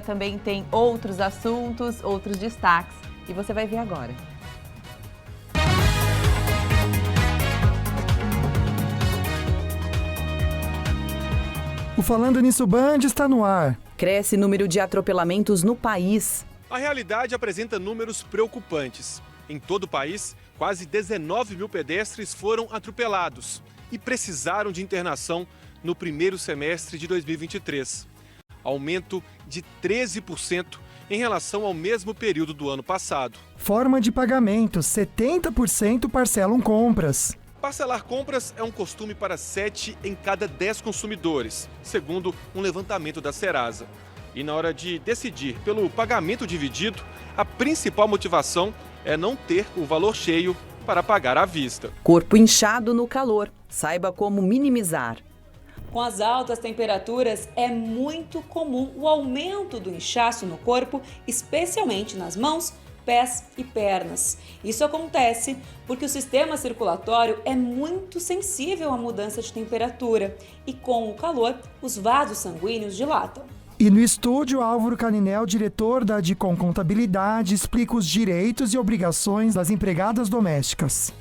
Também tem outros assuntos, outros destaques, e você vai ver agora. O Falando Nisso Band está no ar. Cresce número de atropelamentos no país. A realidade apresenta números preocupantes. Em todo o país, quase 19 mil pedestres foram atropelados e precisaram de internação no primeiro semestre de 2023. Aumento de 13% em relação ao mesmo período do ano passado. Forma de pagamento: 70% parcelam compras. Parcelar compras é um costume para 7 em cada 10 consumidores, segundo um levantamento da Serasa. E na hora de decidir pelo pagamento dividido, a principal motivação é não ter o valor cheio para pagar à vista. Corpo inchado no calor. Saiba como minimizar. Com as altas temperaturas, é muito comum o aumento do inchaço no corpo, especialmente nas mãos, pés e pernas. Isso acontece porque o sistema circulatório é muito sensível à mudança de temperatura e, com o calor, os vasos sanguíneos dilatam. E no estúdio, Álvaro Caninel, diretor da Adicom Contabilidade, explica os direitos e obrigações das empregadas domésticas.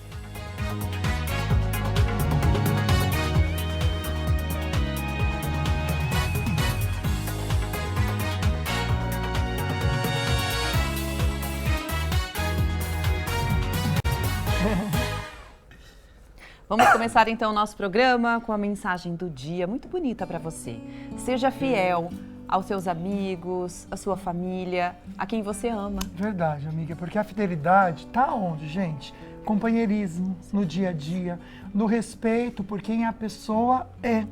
Vamos começar então o nosso programa com a mensagem do dia, muito bonita para você. Seja fiel aos seus amigos, à sua família, a quem você ama. Verdade, amiga, porque a fidelidade tá onde, gente? Companheirismo, no dia a dia, no respeito por quem a pessoa é.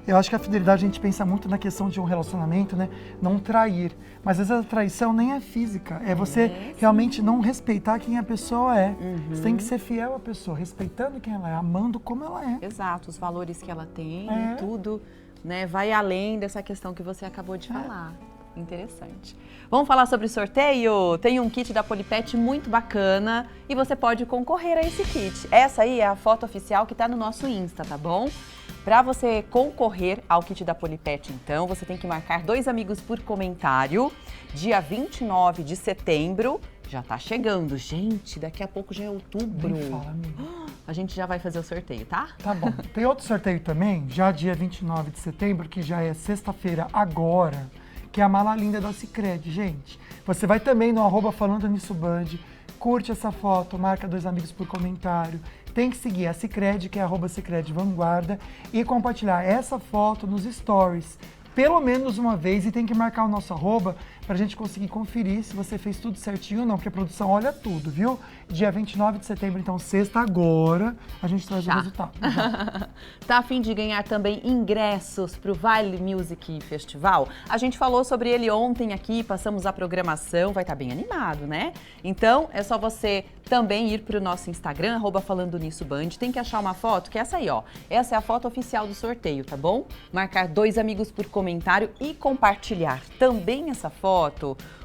Eu acho que a fidelidade a gente pensa muito na questão de um relacionamento, né? Não trair. Mas às vezes a traição nem é física. É você realmente não respeitar quem a pessoa é. Você tem que ser fiel à pessoa, respeitando quem ela é, amando como ela é. Exato, os valores que ela tem, tudo, né? Vai além dessa questão que você acabou de falar. Interessante. Vamos falar sobre o sorteio? Tem um kit da Polipet muito bacana e você pode concorrer a esse kit. Essa aí é a foto oficial que está no nosso Insta, tá bom? Para você concorrer ao kit da Polipet, então, você tem que marcar 2 amigos por comentário. Dia 29 de setembro, já tá chegando. Gente, daqui a pouco já é outubro. Nem fala, amiga. A gente já vai fazer o sorteio, tá? Tá bom. Tem outro sorteio também, já dia 29 de setembro, que já é sexta-feira agora, que é a mala linda da Sicredi, gente. Você vai também no @Falando Nisso Band, curte essa foto, marca 2 amigos por comentário. Tem que seguir a Sicredi, que é @Sicredi Vanguarda, e compartilhar essa foto nos stories, pelo menos uma vez, e tem que marcar o nosso @ pra gente conseguir conferir se você fez tudo certinho ou não, porque a produção olha tudo, viu? Dia 29 de setembro, então sexta agora, a gente traz o resultado. Tá a fim de ganhar também ingressos pro Vale Music Festival? A gente falou sobre ele ontem aqui, passamos a programação, vai estar bem animado, né? Então, é só você também ir pro nosso Instagram, @Falando Nisso Band, tem que achar uma foto, que é essa aí, ó. Essa é a foto oficial do sorteio, tá bom? Marcar 2 amigos por comentário e compartilhar também essa foto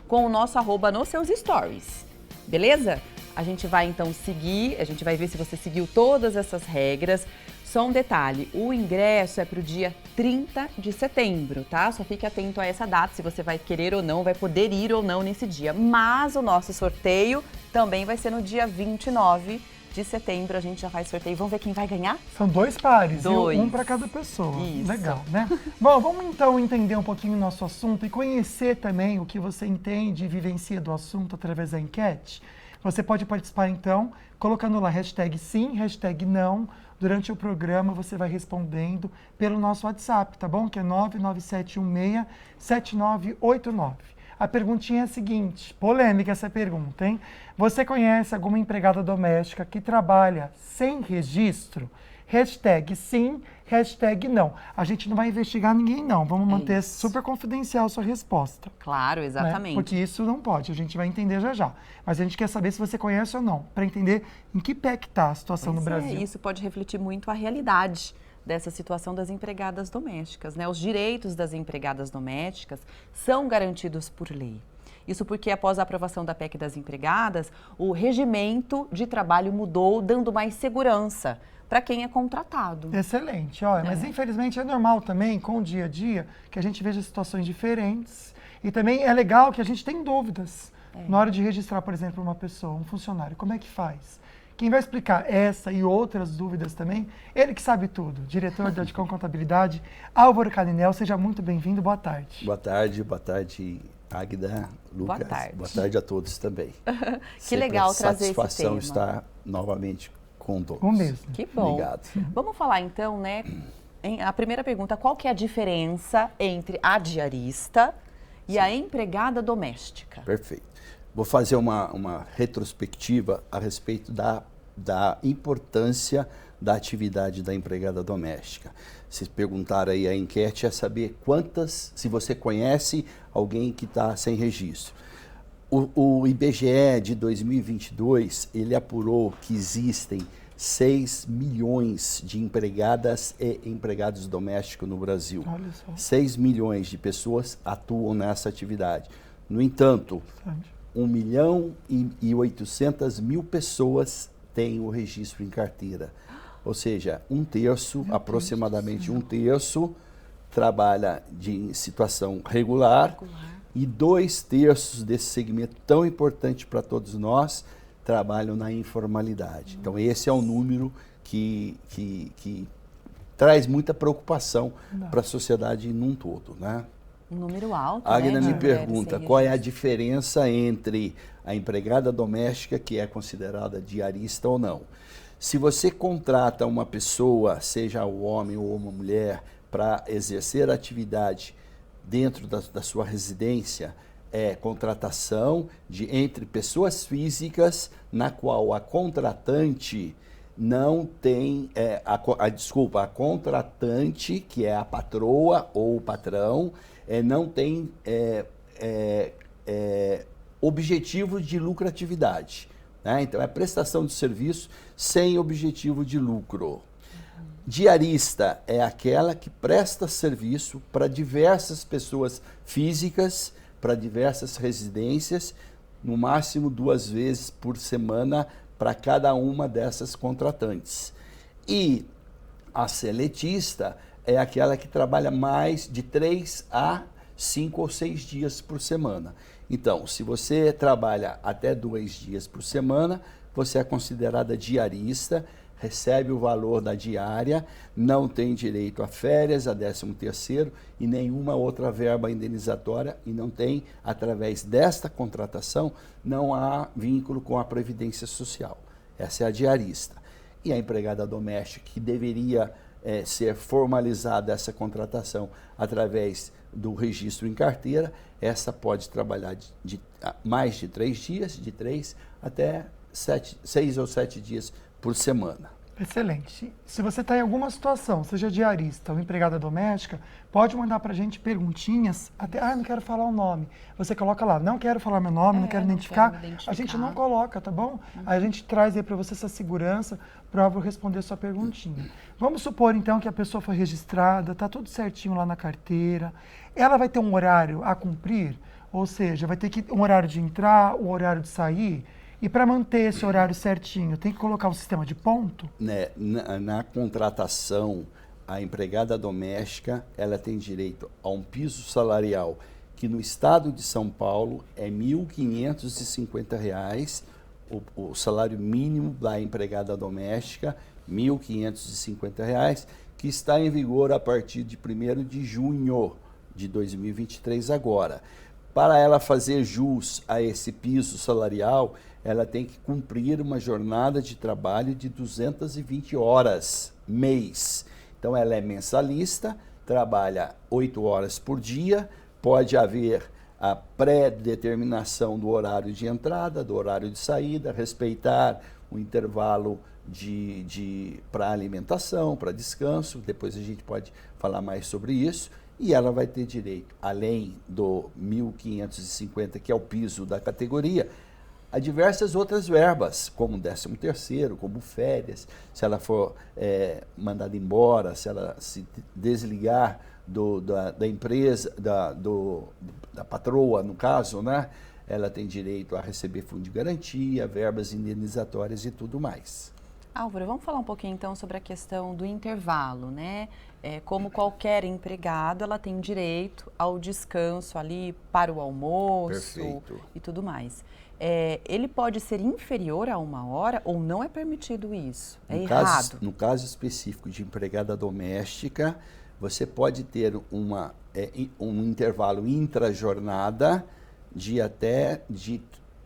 com o nosso @ nos seus stories, beleza? A gente vai então seguir, a gente vai ver se você seguiu todas essas regras. Só um detalhe, o ingresso é pro dia 30 de setembro, tá? Só fique atento a essa data, se você vai querer ou não, vai poder ir ou não nesse dia. Mas o nosso sorteio também vai ser no dia 29 de setembro, a gente já faz sorteio. Vamos ver quem vai ganhar? São 2 pares, 2. Um para cada pessoa. Isso. Legal, né? Bom, vamos então entender um pouquinho o nosso assunto e conhecer também o que você entende e vivencia do assunto através da enquete. Você pode participar então, colocando lá #sim, #não. Durante o programa você vai respondendo pelo nosso WhatsApp, tá bom? Que é 997167989. A perguntinha é a seguinte, polêmica essa pergunta, hein? Você conhece alguma empregada doméstica que trabalha sem registro? #sim, #não. A gente não vai investigar ninguém, não. Vamos manter super confidencial a sua resposta. Claro, exatamente. Né? Porque isso não pode, a gente vai entender já já. Mas a gente quer saber se você conhece ou não, para entender em que pé que está a situação no Brasil. Isso pode refletir muito a realidade dessa situação das empregadas domésticas, né? Os direitos das empregadas domésticas são garantidos por lei. Isso porque, após a aprovação da PEC das empregadas, o regimento de trabalho mudou, dando mais segurança para quem é contratado. Excelente, olha, mas infelizmente é normal também, com o dia a dia, que a gente veja situações diferentes E também é legal que a gente tem dúvidas na hora de registrar, por exemplo, uma pessoa, um funcionário. Como é que faz? Quem vai explicar essa e outras dúvidas também, ele que sabe tudo, diretor da Adcom Contabilidade, Álvaro Caninel, seja muito bem-vindo, boa tarde. Boa tarde, Águida, Lucas. Boa tarde. Boa tarde a todos também. Que legal trazer esse tema. Satisfação estar novamente com todos. O mesmo. Que bom. Obrigado. Vamos falar então, né? A primeira pergunta, qual que é a diferença entre a diarista e a empregada doméstica? Perfeito. Vou fazer uma retrospectiva a respeito da importância da atividade da empregada doméstica. Se perguntar aí a enquete é saber se você conhece alguém que está sem registro. O IBGE de 2022, ele apurou que existem 6 milhões de empregadas e empregados domésticos no Brasil. Olha só. 6 milhões de pessoas atuam nessa atividade. No entanto, 1.800.000 pessoas têm o registro em carteira. Ou seja, aproximadamente um terço, trabalha em situação regular. E 2/3 desse segmento tão importante para todos nós trabalham na informalidade. Então, esse é um número que traz muita preocupação para a sociedade num todo, né? Um número alto, A Águida me de pergunta mulheres qual é sem a diferença entre a empregada doméstica, que é considerada diarista ou não. Se você contrata uma pessoa, seja um homem ou uma mulher, para exercer a atividade dentro da sua residência, é contratação entre pessoas físicas, na qual a contratante não tem, a contratante, que é a patroa ou o patrão, não tem objetivo de lucratividade, né? Então, é prestação de serviço sem objetivo de lucro. Diarista é aquela que presta serviço para diversas pessoas físicas, para diversas residências, no máximo 2 vezes por semana para cada uma dessas contratantes. E a seletista é aquela que trabalha mais de 3 a 5 ou 6 dias por semana. Então, se você trabalha até 2 dias por semana, você é considerada diarista, recebe o valor da diária, não tem direito a férias, a 13º e nenhuma outra verba indenizatória, e não tem, através desta contratação, não há vínculo com a Previdência Social. Essa é a diarista. E a empregada doméstica, que deveria ser formalizada essa contratação através do registro em carteira, essa pode trabalhar de mais de 3 dias, de 3 até 6 ou 7 dias por semana. Excelente. Se você está em alguma situação, seja diarista ou empregada doméstica, pode mandar para a gente perguntinhas, não quero falar o nome. Você coloca lá, não quero falar meu nome, não quero identificar. A gente não coloca, tá bom? Aí a gente traz aí para você essa segurança para eu responder sua perguntinha. Vamos supor, então, que a pessoa foi registrada, está tudo certinho lá na carteira. Ela vai ter um horário a cumprir, ou seja, vai ter um horário de entrar, um horário de sair. E para manter esse horário certinho, tem que colocar um sistema de ponto? Na contratação, a empregada doméstica, ela tem direito a um piso salarial que no estado de São Paulo é R$ 1.550, o salário mínimo da empregada doméstica, R$ 1.550, que está em vigor a partir de 1º de junho de 2023 agora. Para ela fazer jus a esse piso salarial, ela tem que cumprir uma jornada de trabalho de 220 horas mês. Então, ela é mensalista, trabalha 8 horas por dia, pode haver a pré-determinação do horário de entrada, do horário de saída, respeitar o intervalo para alimentação, para descanso, depois a gente pode falar mais sobre isso. E ela vai ter direito, além do 1.550, que é o piso da categoria, a diversas outras verbas, como 13º, como férias, se ela for mandada embora, se ela se desligar da empresa, da patroa, no caso, né? Ela tem direito a receber fundo de garantia, verbas indenizatórias e tudo mais. Álvaro, vamos falar um pouquinho então sobre a questão do intervalo, né? Como qualquer empregado, ela tem direito ao descanso ali para o almoço. Perfeito. E tudo mais. Ele pode ser inferior a 1 hora ou não é permitido isso? Errado? No caso específico de empregada doméstica, você pode ter um intervalo intra-jornada de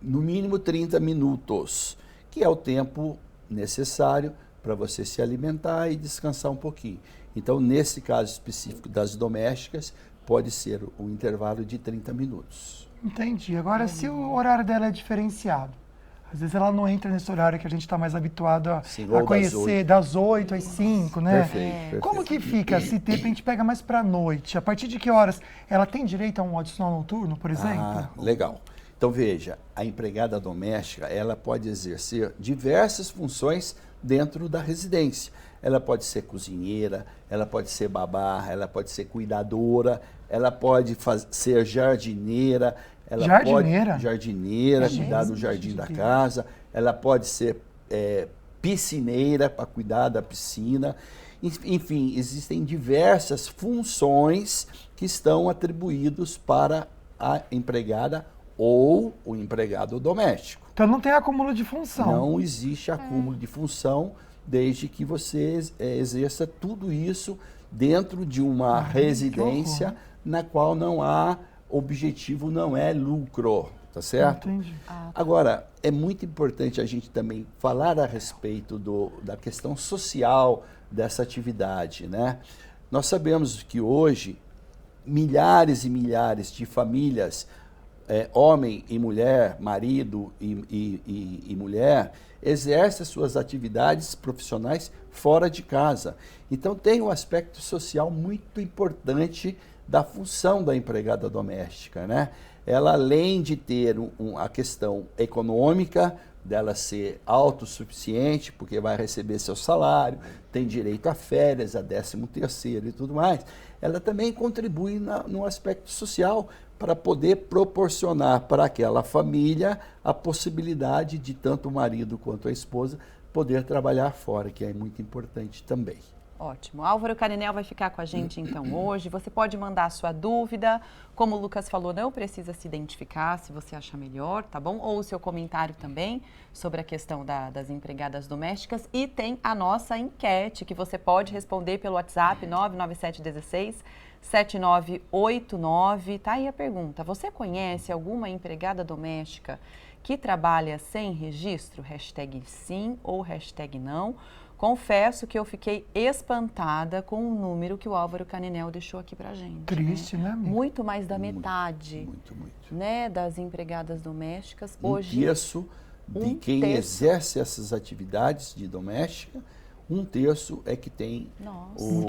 no mínimo 30 minutos, que é o tempo necessário para você se alimentar e descansar um pouquinho. Então, nesse caso específico das domésticas, pode ser um intervalo de 30 minutos. Entendi. Agora, se o horário dela é diferenciado, às vezes ela não entra nesse horário que a gente está mais habituado a conhecer, das 8 às 5, né? Perfeito. Como que fica se de repente pega mais para a noite? A partir de que horas? Ela tem direito a um adicional noturno, por exemplo? Ah, legal. Então, veja, a empregada doméstica, ela pode exercer diversas funções dentro da residência. Ela pode ser cozinheira, ela pode ser babá, ela pode ser cuidadora, ela pode ser jardineira, jardineira, cuidar do jardim da casa, ela pode ser piscineira para cuidar da piscina. Enfim, existem diversas funções que estão atribuídas para a empregada ou o empregado doméstico. Então não tem acúmulo de função. Não existe acúmulo de função desde que você exerça tudo isso dentro de uma residência na qual não há objetivo, não é lucro, tá certo? Entendi. Agora, é muito importante a gente também falar a respeito da questão social dessa atividade, né? Nós sabemos que hoje milhares e milhares de famílias, homem e mulher, marido e mulher, exercem suas atividades profissionais fora de casa. Então tem um aspecto social muito importante da função da empregada doméstica, né? Ela, além de ter a questão econômica, dela ser autossuficiente, porque vai receber seu salário, tem direito a férias, a 13º e tudo mais, ela também contribui no aspecto social para poder proporcionar para aquela família a possibilidade de tanto o marido quanto a esposa poder trabalhar fora, que é muito importante também. Ótimo. Álvaro Caninel vai ficar com a gente então hoje. Você pode mandar a sua dúvida. Como o Lucas falou, não precisa se identificar se você achar melhor, tá bom? Ou o seu comentário também sobre a questão das empregadas domésticas. E tem a nossa enquete que você pode responder pelo WhatsApp 99716-7989. Tá aí a pergunta. Você conhece alguma empregada doméstica que trabalha sem registro? Hashtag sim ou hashtag não. Confesso que eu fiquei espantada com o número que o Álvaro Caninel deixou aqui pra gente. Triste, né, amiga? Muito mais da metade, Muito. né, das empregadas domésticas. Hoje, terço de quem exerce essas atividades de doméstica, 1/3 é que tem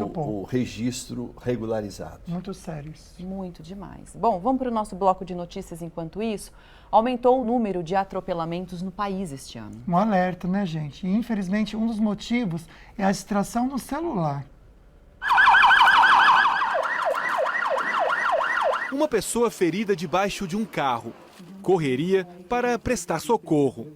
o registro regularizado. Muito sério isso. Muito demais. Bom, vamos para o nosso bloco de notícias enquanto isso. Aumentou o número de atropelamentos no país este ano. Um alerta, né, gente? E, infelizmente, um dos motivos é a distração no celular. Uma pessoa ferida debaixo de um carro. Correria para prestar socorro.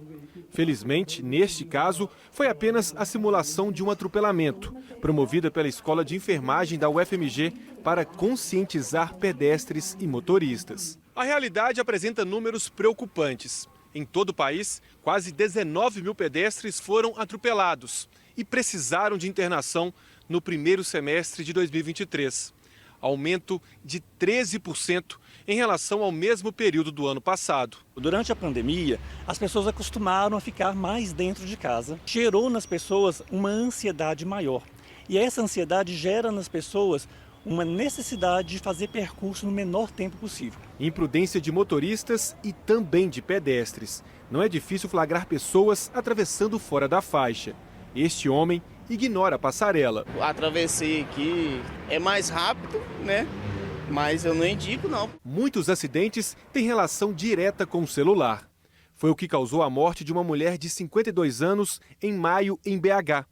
Felizmente, neste caso, foi apenas a simulação de um atropelamento, promovida pela Escola de Enfermagem da UFMG para conscientizar pedestres e motoristas. A realidade apresenta números preocupantes. Em todo o país, quase 19 mil pedestres foram atropelados e precisaram de internação no primeiro semestre de 2023. Aumento de 13% em relação ao mesmo período do ano passado. Durante a pandemia, as pessoas acostumaram a ficar mais dentro de casa. Gerou nas pessoas uma ansiedade maior. E essa ansiedade gera nas pessoas uma necessidade de fazer percurso no menor tempo possível. Imprudência de motoristas e também de pedestres. Não é difícil flagrar pessoas atravessando fora da faixa. Este homem ignora a passarela. Atravessei aqui, é mais rápido, né? Mas eu não indico, não. Muitos acidentes têm relação direta com o celular. Foi o que causou a morte de uma mulher de 52 anos em maio, em BH.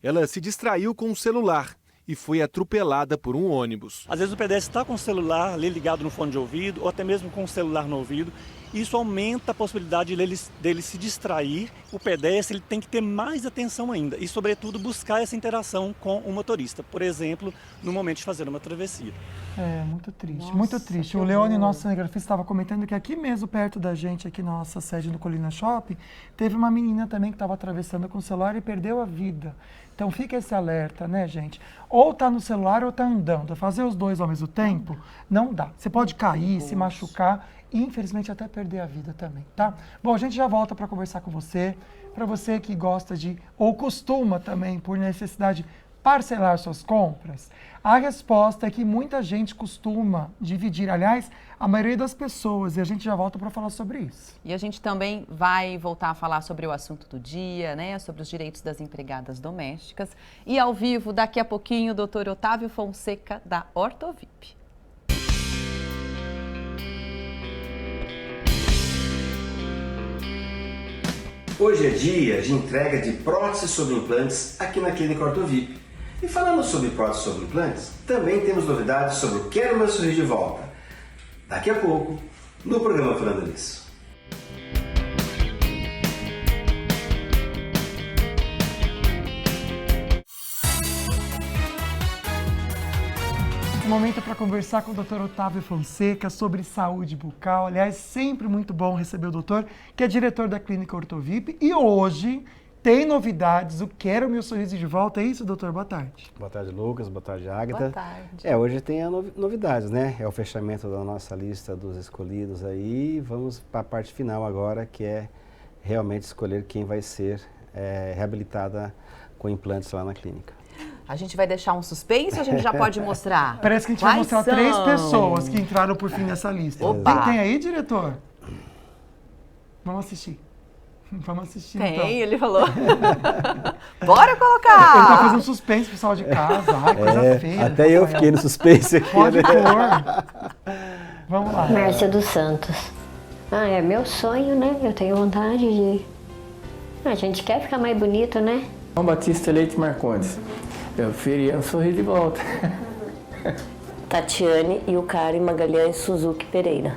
Ela se distraiu com o celular e foi atropelada por um ônibus. Às vezes o pedestre está com o celular ali ligado no fone de ouvido ou até mesmo com o celular no ouvido Isso aumenta a possibilidade dele se distrair. O pedestre ele tem que ter mais atenção ainda e, sobretudo, buscar essa interação com o motorista, por exemplo, no momento de fazer uma travessia. É, muito triste, Nossa, muito triste. que O Leone, horror. nosso cinegrafista, estava comentando que aqui mesmo, perto da gente, aqui na nossa sede do Colina Shopping, teve uma menina também que estava atravessando com o celular e perdeu a vida. Então fica esse alerta, né, gente? Ou tá no celular ou tá andando. Fazer os dois ao mesmo tempo, não dá. Você pode cair, se machucar e, infelizmente, até perder a vida também, tá? Bom, a gente já volta para conversar com você. Para você que gosta de, ou costuma também, por necessidade, parcelar suas compras, a resposta é que muita gente costuma dividir. Aliás, a maioria das pessoas, e a gente já volta para falar sobre isso. E a gente também vai voltar a falar sobre o assunto do dia, né? Sobre os direitos das empregadas domésticas. E ao vivo, daqui a pouquinho, o Dr. Otávio Fonseca, da Ortovip. Hoje é dia de entrega de próteses sobre implantes aqui na Clínica Ortovip. E falando sobre próteses sobre implantes, também temos novidades sobre o Quero Meu Sorriso de Volta. Daqui a pouco, no programa Falando Nisso. Momento para conversar com o Dr. Otávio Fonseca sobre saúde bucal. Aliás, sempre muito bom receber o doutor, que é diretor da Clínica Ortovip. E hoje tem novidades, o Quero Meu Sorriso de Volta. É isso, doutor? Boa tarde. Boa tarde, Lucas. Boa tarde, Ágata. Boa tarde. Hoje tem a novidades, né? É o fechamento da nossa lista dos escolhidos aí. Vamos para a parte final agora, que é realmente escolher quem vai ser reabilitada com implantes lá na clínica. A gente vai deixar um suspense ou a gente já pode mostrar? Parece que a gente vai mostrar 3 pessoas que entraram por fim nessa lista. Opa! Tem aí, diretor? Vamos assistir. Vamos assistir, então. Tem, ele falou. Bora colocar! Ele tá fazendo suspense, pessoal de casa. Ai, coisa feia. Até eu fiquei no suspense aqui. Pode né? pôr. Vamos lá. Márcia dos Santos. É meu sonho, né? Eu tenho vontade de... A gente quer ficar mais bonito, né? João Batista Leite Marcondes. Eu queria um sorriso de volta. Tatiane e o Karen Magalhães Suzuki Pereira.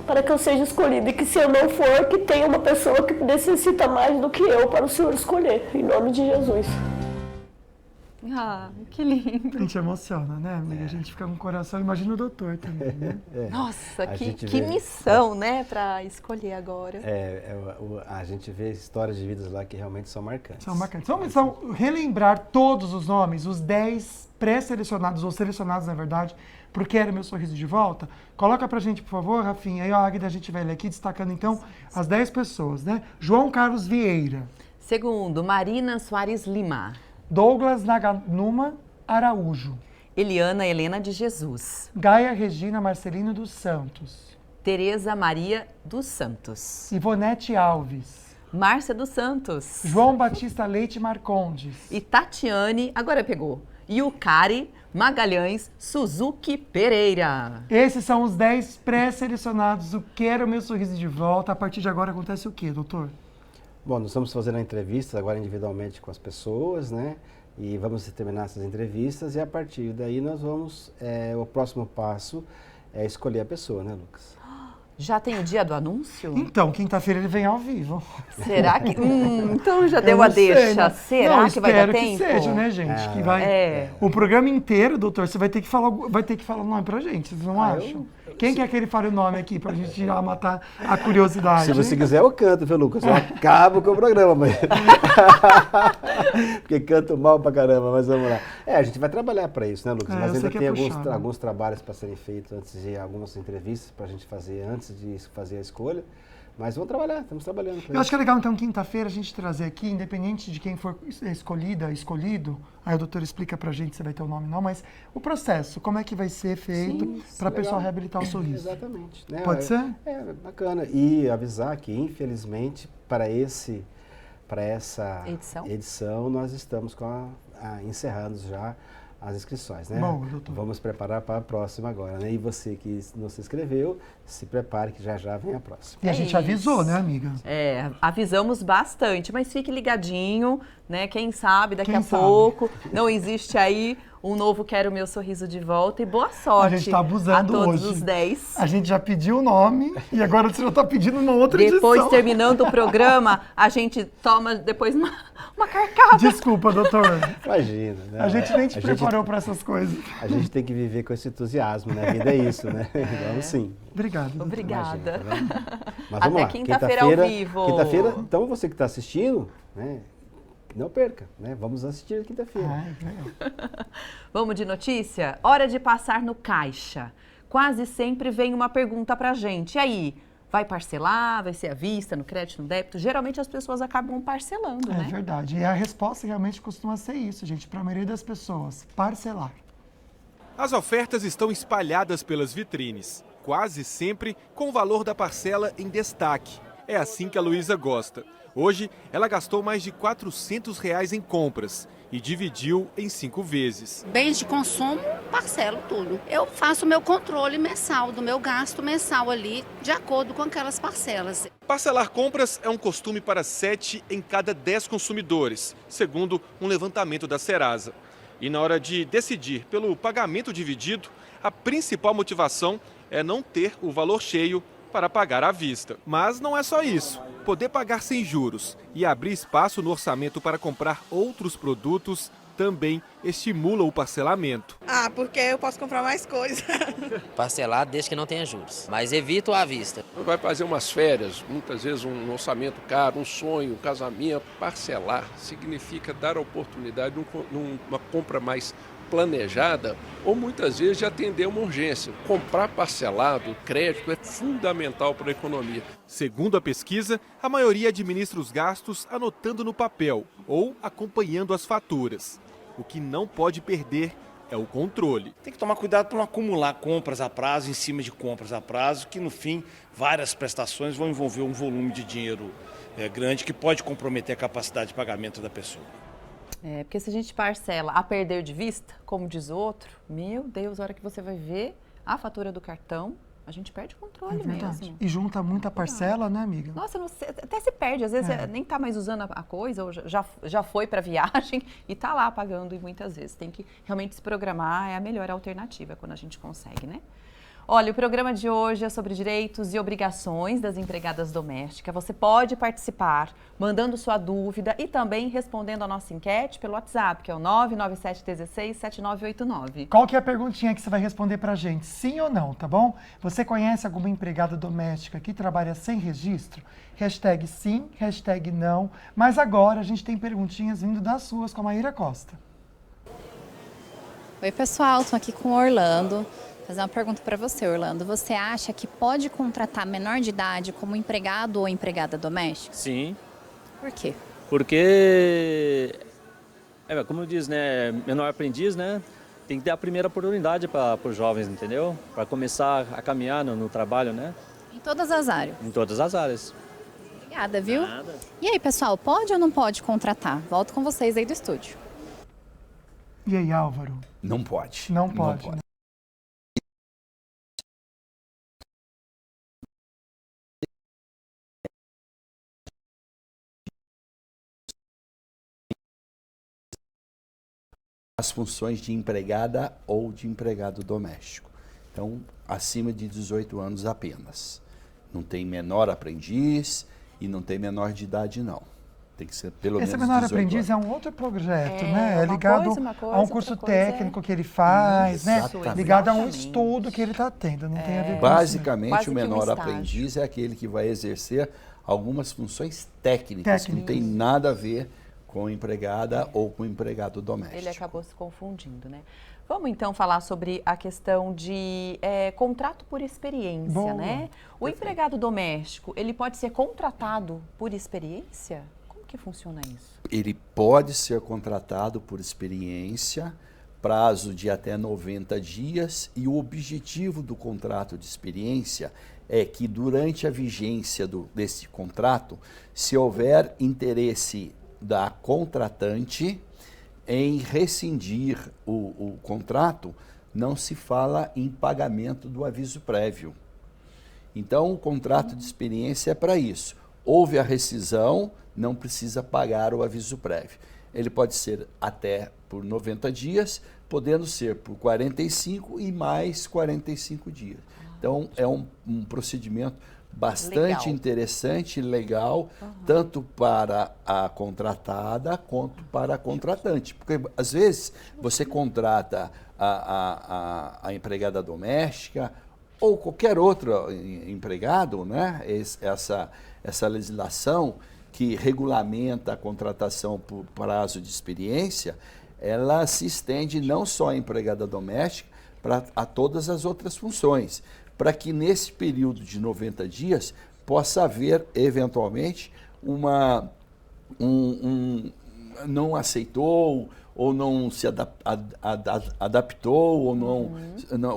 Para que eu seja escolhida e que, se eu não for, que tenha uma pessoa que necessita mais do que eu para o Senhor escolher. Em nome de Jesus. Ah, que lindo. A gente emociona, né, amiga? A gente fica com o coração. Imagina o doutor também, né? Nossa, que missão, né, para escolher agora. A gente vê histórias de vidas lá que realmente são marcantes. São marcantes. Vamos então relembrar todos os nomes, os 10 pré-selecionados, ou selecionados, na verdade, pro Quero Meu Sorriso de Volta. Coloca pra gente, por favor, Rafinha. Aí a Águida, a gente vai ler aqui, destacando então as 10 pessoas, né? João Carlos Vieira. Segundo, Marina Soares Lima. Douglas Naganuma Araújo. Eliana Helena de Jesus. Gaia Regina Marcelino dos Santos. Tereza Maria dos Santos. Ivonete Alves. Márcia dos Santos. João Batista Leite Marcondes. E Tatiane, agora pegou, Yukari Magalhães Suzuki Pereira. Esses são os 10 pré-selecionados. O Quero Meu Sorriso de Volta. A partir de agora acontece o quê, doutor? Bom, nós estamos fazendo a entrevista agora individualmente com as pessoas, né? E vamos terminar essas entrevistas e a partir daí nós vamos, o próximo passo é escolher a pessoa, né, Lucas? Já tem o dia do anúncio? Então, quinta-feira ele vem ao vivo. Será que... então já deu a deixa. Será não, que vai dar tempo? Espero que seja, né, gente? Que vai... O programa inteiro, doutor, você vai ter que falar o nome pra gente, vocês não acham? Quem quer que ele fale o nome aqui pra gente já matar a curiosidade? Se você quiser, eu canto, viu, Lucas? Eu acabo com o programa, mas... Porque canto mal pra caramba, mas vamos lá. A gente vai trabalhar pra isso, né, Lucas? Mas ainda tem alguns trabalhos pra serem feitos antes de algumas entrevistas pra gente fazer antes de fazer a escolha. Mas vamos trabalhar, estamos trabalhando. Eu acho que é legal, então, quinta-feira a gente trazer aqui, independente de quem for escolhido, aí o doutor explica pra gente se vai ter o nome ou não, mas o processo, como é que vai ser feito para a pessoa reabilitar o sorriso. Exatamente. Né? Pode ser? Bacana. E avisar que, infelizmente, para essa edição nós estamos encerrando já as inscrições, né? Bom, doutor. Vamos preparar para a próxima agora, né? E você que não se inscreveu, se prepare que já vem a próxima. E a gente avisou, né, amiga? Avisamos bastante, mas fique ligadinho, né? Quem sabe daqui a pouco não existe aí um novo Quero Meu Sorriso de Volta e boa sorte A gente tá abusando a todos hoje. os 10. A gente já pediu o nome e agora você já tá pedindo uma outra Depois, edição. terminando o programa, a gente toma depois uma carcada. Desculpa, doutor. Imagina, né? A gente nem te preparou para essas coisas. A gente tem que viver com esse entusiasmo, né? A vida é isso, né? Vamos sim. Obrigado. doutor. Obrigada. Imagina, tá vendo? Mas Até vamos lá. quinta-feira ao vivo. Quinta-feira, então você que está assistindo, né? Não perca, né? Vamos assistir quinta-feira. Vamos de notícia? Hora de passar no caixa. Quase sempre vem uma pergunta pra gente. E aí, vai parcelar? Vai ser à vista, no crédito, no débito? Geralmente as pessoas acabam parcelando, né? É verdade. E a resposta realmente costuma ser isso, gente. Para a maioria das pessoas, parcelar. As ofertas estão espalhadas pelas vitrines, quase sempre com o valor da parcela em destaque. É assim que a Luísa gosta. Hoje, ela gastou mais de R$400 em compras e dividiu em 5 vezes. Bens de consumo, parcelo tudo. Eu faço o meu controle mensal do meu gasto mensal ali, de acordo com aquelas parcelas. Parcelar compras é um costume para 7 em cada 10 consumidores, segundo um levantamento da Serasa. E na hora de decidir pelo pagamento dividido, a principal motivação é não ter o valor cheio para pagar à vista. Mas não é só isso. Poder pagar sem juros e abrir espaço no orçamento para comprar outros produtos também estimula o parcelamento. Porque eu posso comprar mais coisa. Parcelar desde que não tenha juros, mas evito à vista. Vai fazer umas férias, muitas vezes um orçamento caro, um sonho, um casamento. Parcelar significa dar a oportunidade de uma compra mais planejada ou muitas vezes de atender uma urgência. Comprar parcelado, crédito é fundamental para a economia. Segundo a pesquisa, a maioria administra os gastos anotando no papel ou acompanhando as faturas. O que não pode perder é o controle. Tem que tomar cuidado para não acumular compras a prazo em cima de compras a prazo, que no fim várias prestações vão envolver um volume de dinheiro grande que pode comprometer a capacidade de pagamento da pessoa. Porque se a gente parcela a perder de vista, como diz o outro, meu Deus, a hora que você vai ver a fatura do cartão, a gente perde o controle mesmo. E junta muita parcela, né, amiga? Nossa, não sei, até se perde, às vezes nem tá mais usando a coisa, ou já foi para viagem e tá lá pagando, e muitas vezes tem que realmente se programar, é a melhor alternativa quando a gente consegue, né? Olha, o programa de hoje é sobre direitos e obrigações das empregadas domésticas. Você pode participar mandando sua dúvida e também respondendo a nossa enquete pelo WhatsApp, que é o 997167989. Qual que é a perguntinha que você vai responder pra gente? Sim ou não, tá bom? Você conhece alguma empregada doméstica que trabalha sem registro? Hashtag sim, hashtag não. Mas agora a gente tem perguntinhas vindo das suas com a Maíra Costa. Oi, pessoal, estou aqui com o Orlando. Vou fazer uma pergunta para você, Orlando. Você acha que pode contratar menor de idade como empregado ou empregada doméstica? Sim. Por quê? Porque, como diz, né, menor aprendiz, né, tem que dar a primeira oportunidade para os jovens, entendeu? Para começar a caminhar no trabalho, né? Em todas as áreas? Em todas as áreas. Obrigada, viu? Nada. E aí, pessoal, pode ou não pode contratar? Volto com vocês aí do estúdio. E aí, Álvaro? Não pode. Não pode. Né? As funções de empregada ou de empregado doméstico. Então, acima de 18 anos apenas. Não tem menor aprendiz e não tem menor de idade, não. Tem que ser pelo menos 18 Esse menor aprendiz anos. é um outro projeto, né? É ligado a um curso técnico que ele faz, né? Exatamente. Ligado a um estudo que ele está tendo. Não tem a ver com Basicamente, isso, o menor aprendiz é aquele que vai exercer algumas funções técnicas. Que não tem nada a ver com empregada ou com empregado doméstico. Ele acabou se confundindo, né? Vamos então falar sobre a questão de contrato por experiência, Boa. né? O empregado doméstico, ele pode ser contratado por experiência? Como que funciona isso? Ele pode ser contratado por experiência, prazo de até 90 dias, e o objetivo do contrato de experiência é que durante a vigência desse contrato, se houver interesse da contratante em rescindir o contrato, não se fala em pagamento do aviso prévio. Então, o contrato de experiência é para isso. Houve a rescisão, não precisa pagar o aviso prévio. Ele pode ser até por 90 dias, podendo ser por 45 e mais 45 dias. Então, é um procedimento bastante interessante e legal, tanto para a contratada quanto para a contratante. Porque, às vezes, você contrata a empregada doméstica ou qualquer outro empregado, né? Essa legislação que regulamenta a contratação por prazo de experiência, ela se estende não só à empregada doméstica, a todas as outras funções, para que nesse período de 90 dias possa haver, eventualmente, não aceitou, ou não se adaptou, ou não,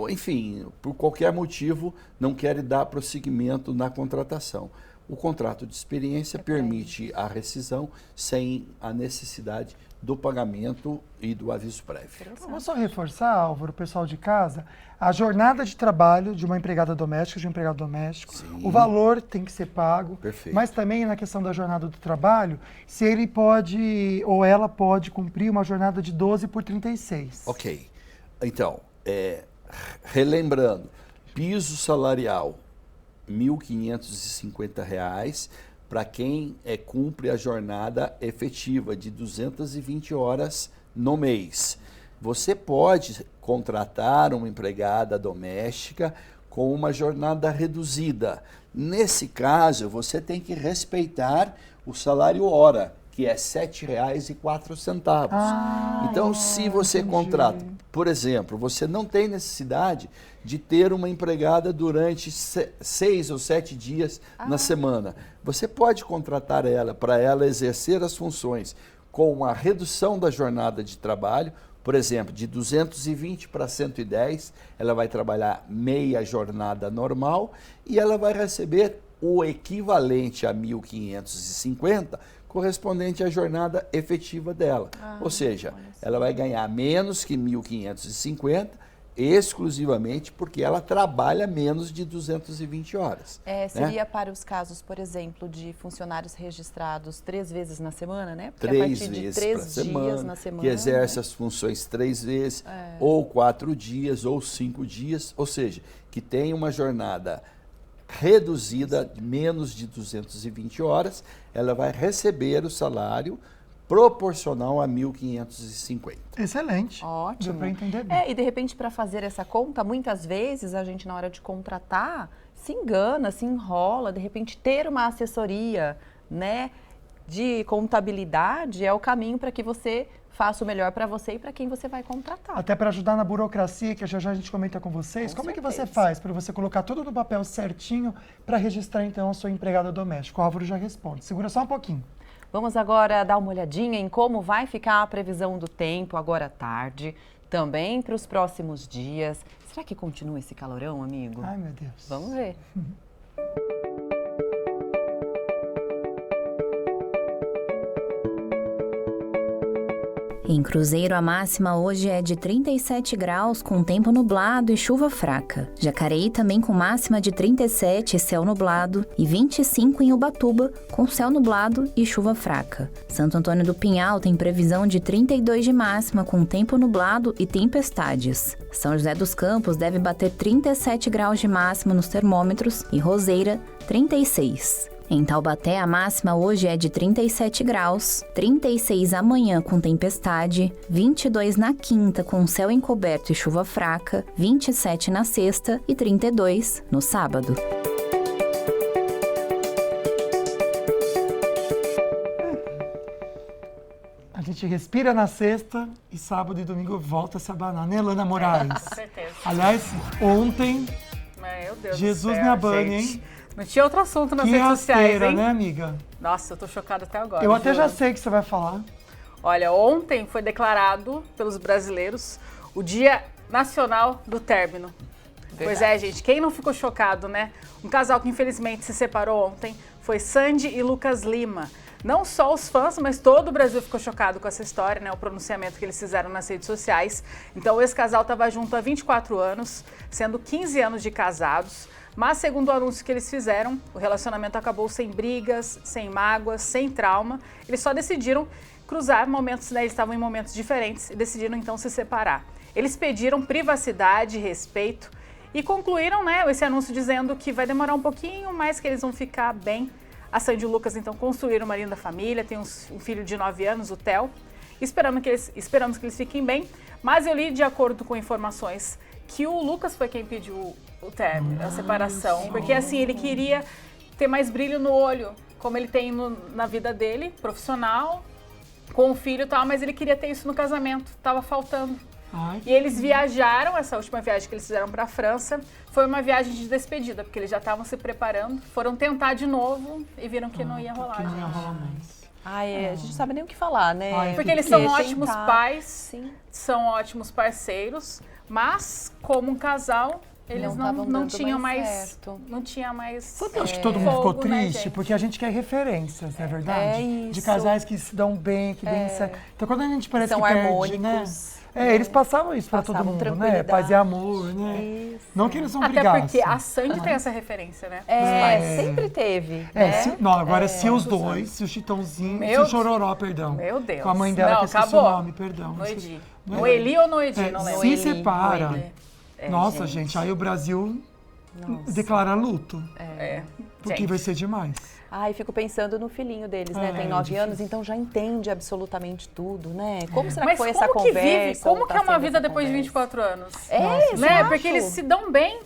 enfim, por qualquer motivo, não quer dar prosseguimento na contratação. O contrato de experiência permite a rescisão sem a necessidade do pagamento e do aviso prévio. Vamos só reforçar, Álvaro, o pessoal de casa, a jornada de trabalho de uma empregada doméstica, de um empregado doméstico, o valor tem que ser pago, perfeito, mas também na questão da jornada do trabalho, se ele pode ou ela pode cumprir uma jornada de 12 por 36. Ok. Então, relembrando, piso salarial, R$ 1.550 para quem cumpre a jornada efetiva de 220 horas no mês. Você pode contratar uma empregada doméstica com uma jornada reduzida. Nesse caso, você tem que respeitar o salário hora, que é R$ 7,04. Então, se você contrata, por exemplo, você não tem necessidade de ter uma empregada durante 6 ou 7 dias na semana. Você pode contratar ela para ela exercer as funções com uma redução da jornada de trabalho, por exemplo, de 220 para 110, ela vai trabalhar meia jornada normal e ela vai receber o equivalente a 1.550, correspondente à jornada efetiva dela. Ou seja, ela vai ganhar menos que 1.550, exclusivamente porque ela trabalha menos de 220 horas. Seria para os casos, por exemplo, de funcionários registrados 3 vezes na semana, né? Porque 3 a partir de vezes 3 dias na semana, que exerce as funções 3 vezes, ou 4 dias, ou 5 dias, ou seja, que tem uma jornada reduzida de menos de 220 horas, ela vai receber o salário proporcional a 1.550. Excelente. Ótimo. Deu para entender bem. E de repente, para fazer essa conta, muitas vezes a gente, na hora de contratar, se engana, se enrola. De repente, ter uma assessoria, né, de contabilidade é o caminho para que você faça o melhor para você e para quem você vai contratar. Até para ajudar na burocracia, que já a gente comenta com vocês. Como é que você faz para você colocar tudo no papel certinho para registrar, então, a sua empregada doméstica? O Álvaro já responde. Segura só um pouquinho. Vamos agora dar uma olhadinha em como vai ficar a previsão do tempo agora à tarde, também para os próximos dias. Será que continua esse calorão, amigo? Ai, meu Deus. Vamos ver. Em Cruzeiro, a máxima hoje é de 37 graus, com tempo nublado e chuva fraca. Jacareí também com máxima de 37 e céu nublado, e 25 em Ubatuba, com céu nublado e chuva fraca. Santo Antônio do Pinhal tem previsão de 32 de máxima, com tempo nublado e tempestades. São José dos Campos deve bater 37 graus de máxima nos termômetros e Roseira, 36. Em Taubaté, a máxima hoje é de 37 graus, 36 amanhã com tempestade, 22 na quinta com céu encoberto e chuva fraca, 27 na sexta e 32 no sábado. A gente respira na sexta e sábado e domingo volta a se abanar, né, Lana Moraes? Com certeza. Aliás, ontem, Meu Deus Jesus do céu, me abane, gente. hein? Não tinha outro assunto nas Que redes sociais, rasteira, hein? né, amiga? Nossa, eu tô chocada até agora. Eu até juro. já sei o que você vai falar. Olha, ontem foi declarado pelos brasileiros o Dia Nacional do Término. Verdade. Pois é, gente, quem não ficou chocado, né? Um casal que infelizmente se separou ontem foi Sandy e Lucas Lima. Não só os fãs, mas todo o Brasil ficou chocado com essa história, né? O pronunciamento que eles fizeram nas redes sociais. Então, esse casal estava junto há 24 anos, sendo 15 anos de casados. Mas, segundo o anúncio que eles fizeram, o relacionamento acabou sem brigas, sem mágoas, sem trauma. Eles só decidiram cruzar momentos, né? Eles estavam em momentos diferentes e decidiram, então, se separar. Eles pediram privacidade, respeito e concluíram, né, esse anúncio dizendo que vai demorar um pouquinho, mas que eles vão ficar bem. A Sandy e o Lucas, então, construíram uma linda família, tem um filho de 9 anos, o Theo. Esperamos que eles fiquem bem, mas eu li, de acordo com informações, que o Lucas foi quem pediu o término, a separação, porque assim, ele queria ter mais brilho no olho, como ele tem na vida dele, profissional, com o filho e tal, mas ele queria ter isso no casamento, tava faltando. E eles viajaram, essa última viagem que eles fizeram para a França, foi uma viagem de despedida, porque eles já estavam se preparando, foram tentar de novo e viram que não ia rolar. Não ia rolar mais. A gente não sabe nem o que falar, né? Porque eles são ótimos pais, são ótimos parceiros, mas como um casal, eles não tinham mais, não tinha mais. Sabe que eu acho que todo mundo ficou triste? Porque a gente quer referências, não é verdade? De casais que se dão bem, que dêem certo. Então quando a gente parece são que harmônicos. Né? Eles passavam isso pra todo mundo, né? Paz e amor, né? Isso. Não que eles não brigassem. Até porque a Sandy tem essa referência, né? Sempre teve. Agora se os dois, se o Chitãozinho, se o Chororó, perdão. Meu Deus. Com a mãe dela, que esqueci o nome, perdão. Noedi. Noeli ou Noedi, não lembro. Se separa. Nossa, gente, aí o Brasil declara luto. Porque vai ser demais. Ai, fico pensando no filhinho deles, né? Tem 9 anos, então já entende absolutamente tudo, né? Como será que foi essa conversa? Como que é uma vida depois de 24 anos? Né? Porque eles se dão bem,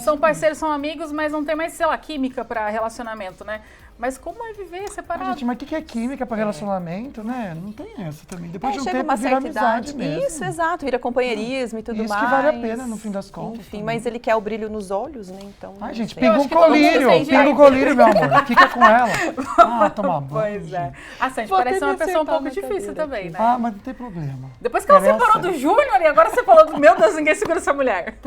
são parceiros, são amigos, mas não tem mais, sei lá, química para relacionamento, né? Mas como é viver separado? Gente, mas o que é química para relacionamento, né? Não tem essa também. Depois de um chega tempo uma vira certa amizade idade. mesmo. Isso, exato, vira companheirismo e tudo mais. Isso que vale a pena, no fim das contas. Enfim, mas ele quer o brilho nos olhos, né? Então. Ai, gente, pinga um colírio, meu amor. Fica com ela. Toma banho. Pois é. A Sandy parece uma pessoa um pouco difícil também, né? Mas não tem problema. Depois que ela separou do Júnior e agora você falou do meu Deus, ninguém segura essa mulher.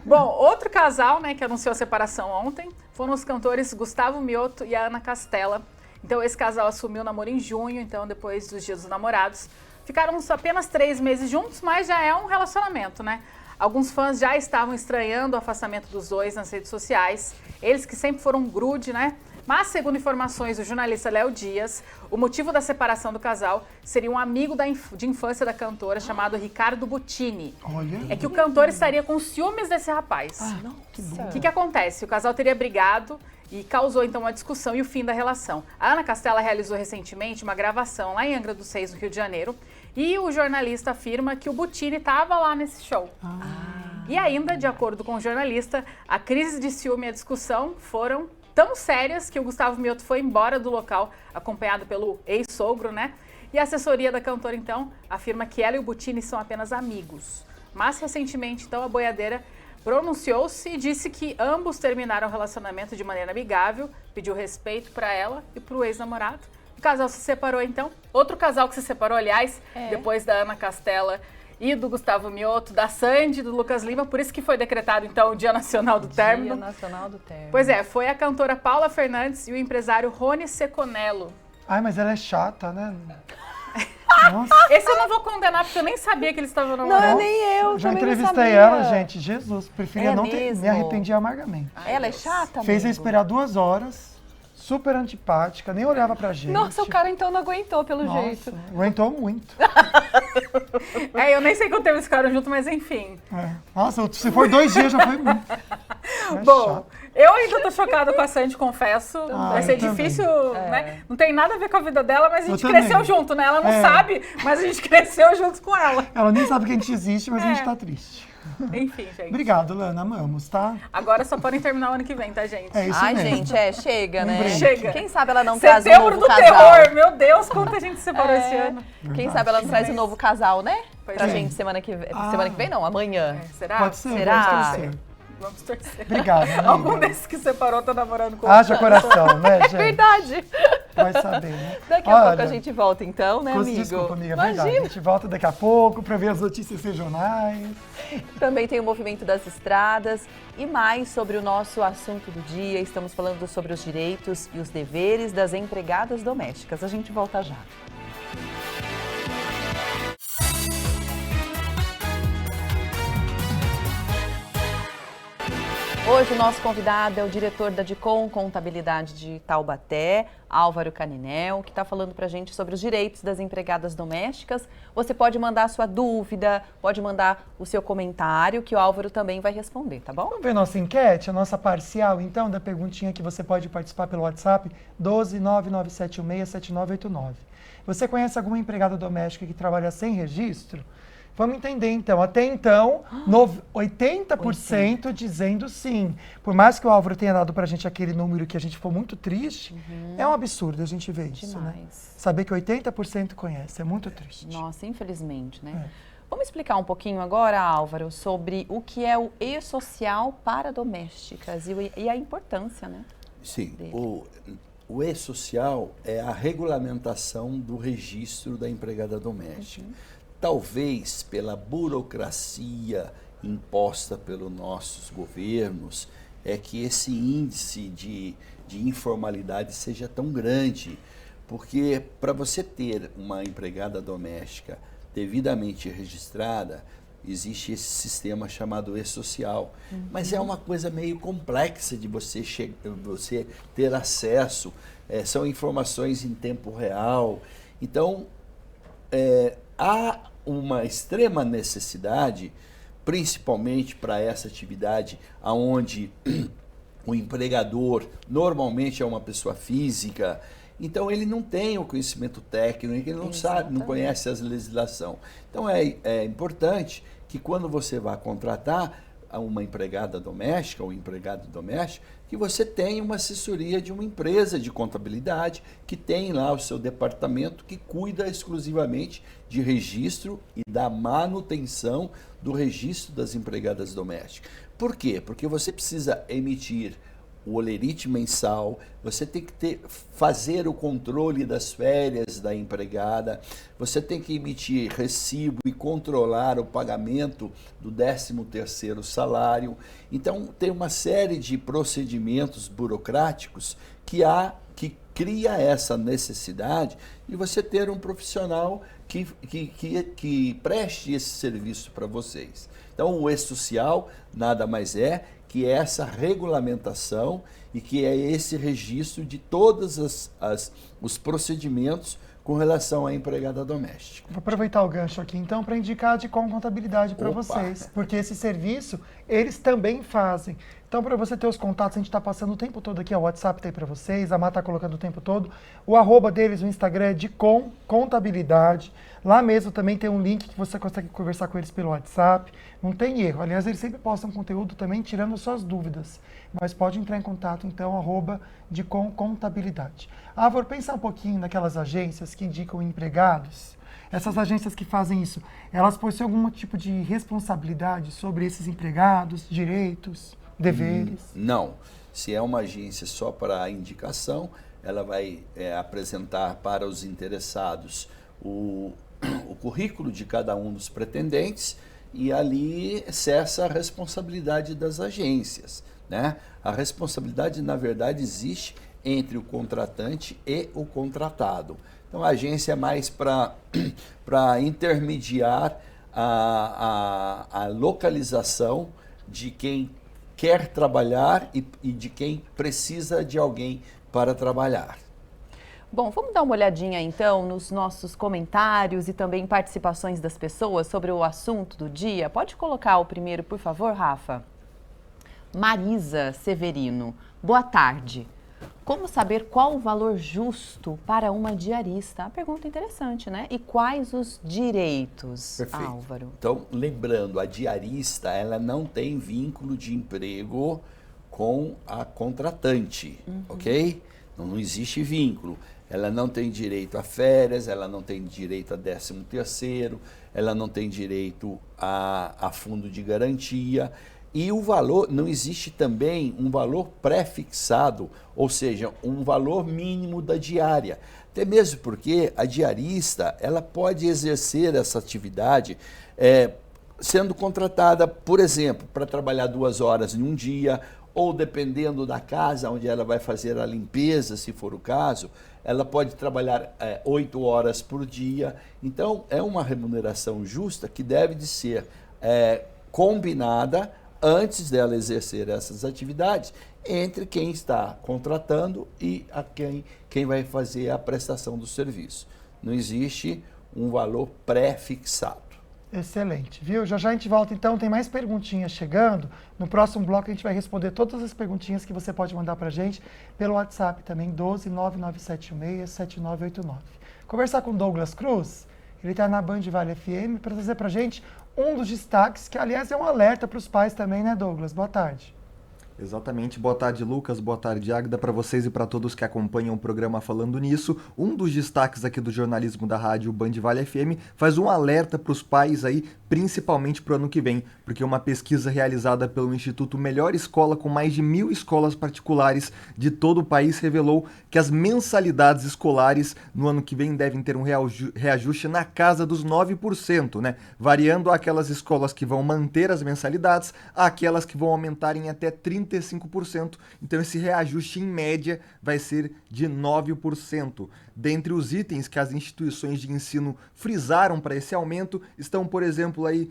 Bom, outro casal, né, que anunciou a separação ontem, foram os cantores Gustavo Mioto e a Ana Castela. Então esse casal assumiu o namoro em junho, então depois dos Dias dos Namorados. Ficaram apenas 3 meses juntos, mas já é um relacionamento, né? Alguns fãs já estavam estranhando o afastamento dos dois nas redes sociais. Eles que sempre foram um grude, né? Mas, segundo informações do jornalista Léo Dias, o motivo da separação do casal seria um amigo de infância da cantora chamado Ricardo Bottini. É que o cantor estaria com ciúmes desse rapaz. O que acontece? O casal teria brigado e causou, então, uma discussão e o fim da relação. A Ana Castela realizou recentemente uma gravação lá em Angra dos Reis, no Rio de Janeiro, e o jornalista afirma que o Bottini estava lá nesse show. E ainda, de acordo com o jornalista, a crise de ciúme e a discussão foram tão sérias que o Gustavo Mioto foi embora do local, acompanhado pelo ex-sogro, né? E a assessoria da cantora, então, afirma que ela e o Bottini são apenas amigos. Mas, recentemente, então, a boiadeira pronunciou-se e disse que ambos terminaram o relacionamento de maneira amigável, pediu respeito para ela e para o ex-namorado. O casal se separou, então. Outro casal que se separou, aliás, depois da Ana Castela e do Gustavo Mioto, da Sandy e do Lucas Lima, por isso que foi decretado, então, o Dia Nacional do Término. Dia Nacional do Término. Pois é, foi a cantora Paula Fernandes e o empresário Rony Seconello. Ai, mas ela é chata, né? Nossa. Esse eu não vou condenar, porque eu nem sabia que eles estavam namorando. Não, nem eu. Já entrevistei ela, gente. Jesus, preferia não ter. Me arrependi amargamente. Ela é chata, Fez eu esperar 2 horas. Super antipática, nem olhava pra gente. Nossa, o cara então não aguentou, pelo jeito. Aguentou muito. Eu nem sei quanto tempo eles ficaram juntos, mas enfim. Nossa, se for 2 dias já foi muito. Bom, eu ainda tô chocada com a Sandy, confesso. Vai ser difícil, né? Não tem nada a ver com a vida dela, mas a gente cresceu junto, né? Ela não sabe, mas a gente cresceu junto com ela. Ela nem sabe que a gente existe, mas a gente tá triste. Enfim, gente. Obrigado, Lana. Amamos, tá? Agora só podem terminar o ano que vem, tá, gente? É isso mesmo. Gente, chega, né? Chega. Quem sabe ela não traz um Setembro novo do casal. terror, meu Deus, quanta gente se separou esse ano. Quem sabe ela não traz um novo casal, né? Pois pra gente semana que vem. Semana que vem não, amanhã. Será? Pode ser, Será? Vamos torcer. Obrigado, amiga. Algum desses que separou tá namorando com Haja coração, né, gente? É verdade. Vai saber, né? Daqui a pouco a gente volta então, né, amigo? Desculpa, amiga, é verdade. A gente volta daqui a pouco para ver as notícias regionais. Também tem o movimento das estradas e mais sobre o nosso assunto do dia. Estamos falando sobre os direitos e os deveres das empregadas domésticas. A gente volta já. Hoje o nosso convidado é o diretor da Dicom Contabilidade de Taubaté, Álvaro Caninel, que está falando para a gente sobre os direitos das empregadas domésticas. Você pode mandar a sua dúvida, pode mandar o seu comentário, que o Álvaro também vai responder, tá bom? Vamos ver nossa enquete, a nossa parcial, então, da perguntinha que você pode participar pelo WhatsApp, 12997167989. Você conhece alguma empregada doméstica que trabalha sem registro? Vamos entender, então. Até então, 80% dizendo sim. Por mais que o Álvaro tenha dado pra gente aquele número que a gente ficou muito triste, é um absurdo a gente ver isso, né? Saber que 80% conhece, é muito triste. Nossa, infelizmente, né? Vamos explicar um pouquinho agora, Álvaro, sobre o que é o e-social para domésticas e a importância, né? Sim, o e-social é a regulamentação do registro da empregada doméstica. Talvez pela burocracia imposta pelos nossos governos, é que esse índice de informalidade seja tão grande, porque para você ter uma empregada doméstica devidamente registrada, existe esse sistema chamado e-social, mas é uma coisa meio complexa de você ter acesso, são informações em tempo real, então há uma extrema necessidade, principalmente para essa atividade, onde o empregador normalmente é uma pessoa física, então ele não tem o conhecimento técnico, ele não sabe, não conhece a legislação. Então é importante que quando você vai contratar uma empregada doméstica ou empregado doméstico, que você tenha uma assessoria de uma empresa de contabilidade que tem lá o seu departamento que cuida exclusivamente de registro e da manutenção do registro das empregadas domésticas. Por quê? Porque você precisa emitir o holerite mensal, você tem que fazer o controle das férias da empregada, você tem que emitir recibo e controlar o pagamento do 13º salário. Então, tem uma série de procedimentos burocráticos que cria essa necessidade de você ter um profissional que preste esse serviço para vocês. Então, o e-social nada mais é que é essa regulamentação e que é esse registro de todos os procedimentos com relação à empregada doméstica. Vou aproveitar o gancho aqui, então, para indicar a Dicom Contabilidade para vocês, porque esse serviço eles também fazem. Então, para você ter os contatos, a gente está passando o tempo todo aqui, o WhatsApp está aí para vocês, a Má está colocando o tempo todo. O @ deles no Instagram é Dicom Contabilidade. Lá mesmo também tem um link que você consegue conversar com eles pelo WhatsApp. Não tem erro. Aliás, eles sempre postam conteúdo também tirando suas dúvidas. Mas pode entrar em contato, então, @ Dicom Contabilidade. Álvaro, pensa um pouquinho naquelas agências que indicam empregados. Essas agências que fazem isso, elas possuem algum tipo de responsabilidade sobre esses empregados, direitos, deveres? Não. Se é uma agência só para indicação, ela vai apresentar para os interessados o currículo de cada um dos pretendentes e ali cessa a responsabilidade das agências, né? A responsabilidade, na verdade, existe entre o contratante e o contratado. Então, a agência é mais para intermediar a localização de quem quer trabalhar e de quem precisa de alguém para trabalhar. Bom, vamos dar uma olhadinha então nos nossos comentários e também participações das pessoas sobre o assunto do dia. Pode colocar o primeiro, por favor, Rafa? Marisa Severino, boa tarde. Como saber qual o valor justo para uma diarista? Uma pergunta interessante, né? E quais os direitos, Perfeito. Álvaro? Então, lembrando, a diarista, ela não tem vínculo de emprego com a contratante, ok? Não existe vínculo. Ela não tem direito a férias, ela não tem direito a 13º, ela não tem direito a fundo de garantia. E o valor, não existe também um valor pré-fixado, ou seja, um valor mínimo da diária. Até mesmo porque a diarista, ela pode exercer essa atividade sendo contratada, por exemplo, para trabalhar 2 horas em um dia, ou dependendo da casa onde ela vai fazer a limpeza, se for o caso, ela pode trabalhar 8 horas por dia. Então, é uma remuneração justa que deve de ser combinada antes dela exercer essas atividades, entre quem está contratando e quem vai fazer a prestação do serviço. Não existe um valor pré-fixado. Excelente, viu? Já a gente volta então, tem mais perguntinhas chegando. No próximo bloco a gente vai responder todas as perguntinhas que você pode mandar pra gente pelo WhatsApp também, 12 99716 7989. Conversar com Douglas Cruz, ele está na Band Vale FM para trazer pra gente um dos destaques, que aliás é um alerta para os pais também, né, Douglas? Boa tarde. Exatamente. Boa tarde, Lucas. Boa tarde, Águida, para vocês e para todos que acompanham o programa Falando Nisso. Um dos destaques aqui do jornalismo da rádio Band Vale FM faz um alerta para os pais aí, principalmente para o ano que vem, porque uma pesquisa realizada pelo Instituto Melhor Escola, com mais de 1.000 escolas particulares de todo o país, revelou que as mensalidades escolares no ano que vem devem ter um reajuste na casa dos 9%, né? Variando aquelas escolas que vão manter as mensalidades, àquelas que vão aumentar em até 35%. Então esse reajuste em média vai ser de 9%. Dentre os itens que as instituições de ensino frisaram para esse aumento estão, por exemplo, aí,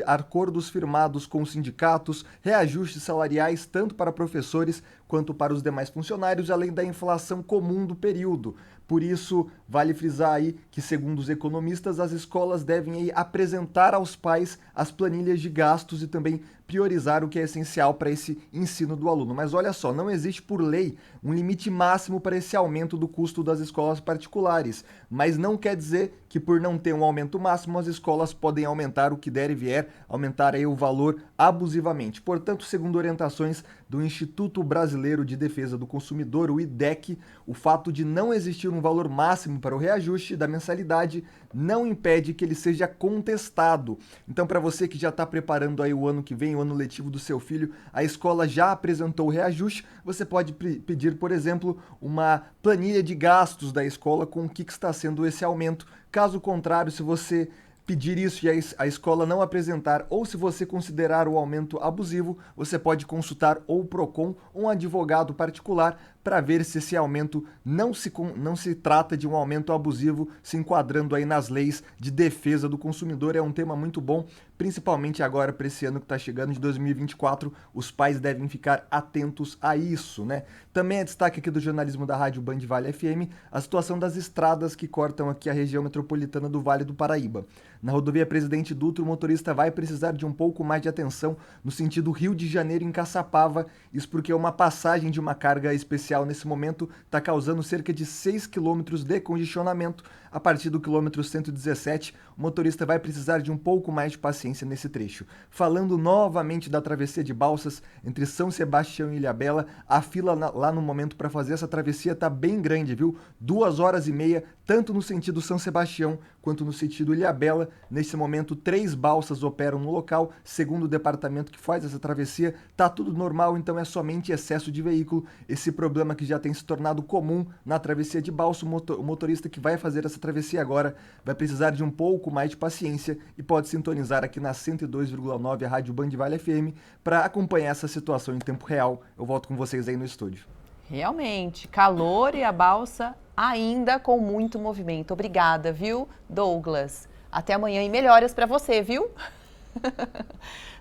acordos firmados com sindicatos, reajustes salariais tanto para professores quanto para os demais funcionários, além da inflação comum do período. Por isso, vale frisar aí que, segundo os economistas, as escolas devem aí apresentar aos pais as planilhas de gastos e também priorizar o que é essencial para esse ensino do aluno. Mas olha só, não existe por lei um limite máximo para esse aumento do custo das escolas particulares, mas não quer dizer que por não ter um aumento máximo, as escolas podem aumentar o que der e vier, aumentar aí o valor abusivamente. Portanto, segundo orientações do Instituto Brasileiro de Defesa do Consumidor, o IDEC, o fato de não existir um valor máximo para o reajuste da mensalidade não impede que ele seja contestado. Então, para você que já está preparando aí o ano que vem, o ano letivo do seu filho, a escola já apresentou o reajuste, você pode pedir, por exemplo, uma planilha de gastos da escola com o que está sendo esse aumento. Caso contrário, se você pedir isso e a escola não apresentar, ou se você considerar o aumento abusivo, você pode consultar ou o PROCON ou um advogado particular para ver se esse aumento não se trata de um aumento abusivo, se enquadrando aí nas leis de defesa do consumidor. É um tema muito bom, principalmente agora para esse ano que está chegando, de 2024, os pais devem ficar atentos a isso, né? Também é destaque aqui do jornalismo da rádio Band Vale FM, a situação das estradas que cortam aqui a região metropolitana do Vale do Paraíba. Na rodovia Presidente Dutra, o motorista vai precisar de um pouco mais de atenção no sentido Rio de Janeiro em Caçapava, isso porque uma passagem de uma carga especial nesse momento está causando cerca de 6 quilômetros de congestionamento. A partir do quilômetro 117, o motorista vai precisar de um pouco mais de paciência nesse trecho. Falando novamente da travessia de Balsas entre São Sebastião e Ilhabela, a fila lá no momento para fazer essa travessia está bem grande, viu? 2 horas e meia, tanto no sentido São Sebastião quanto no sentido Ilhabela. Nesse momento, 3 balsas operam no local. Segundo o departamento que faz essa travessia, tá tudo normal, então é somente excesso de veículo. Esse problema que já tem se tornado comum na travessia de balsa, o motorista que vai fazer essa travessia agora vai precisar de um pouco mais de paciência e pode sintonizar aqui na 102,9, a Rádio Band Vale FM, para acompanhar essa situação em tempo real. Eu volto com vocês aí no estúdio. Realmente, calor e a balsa ainda com muito movimento. Obrigada, viu, Douglas? Até amanhã e melhoras para você, viu?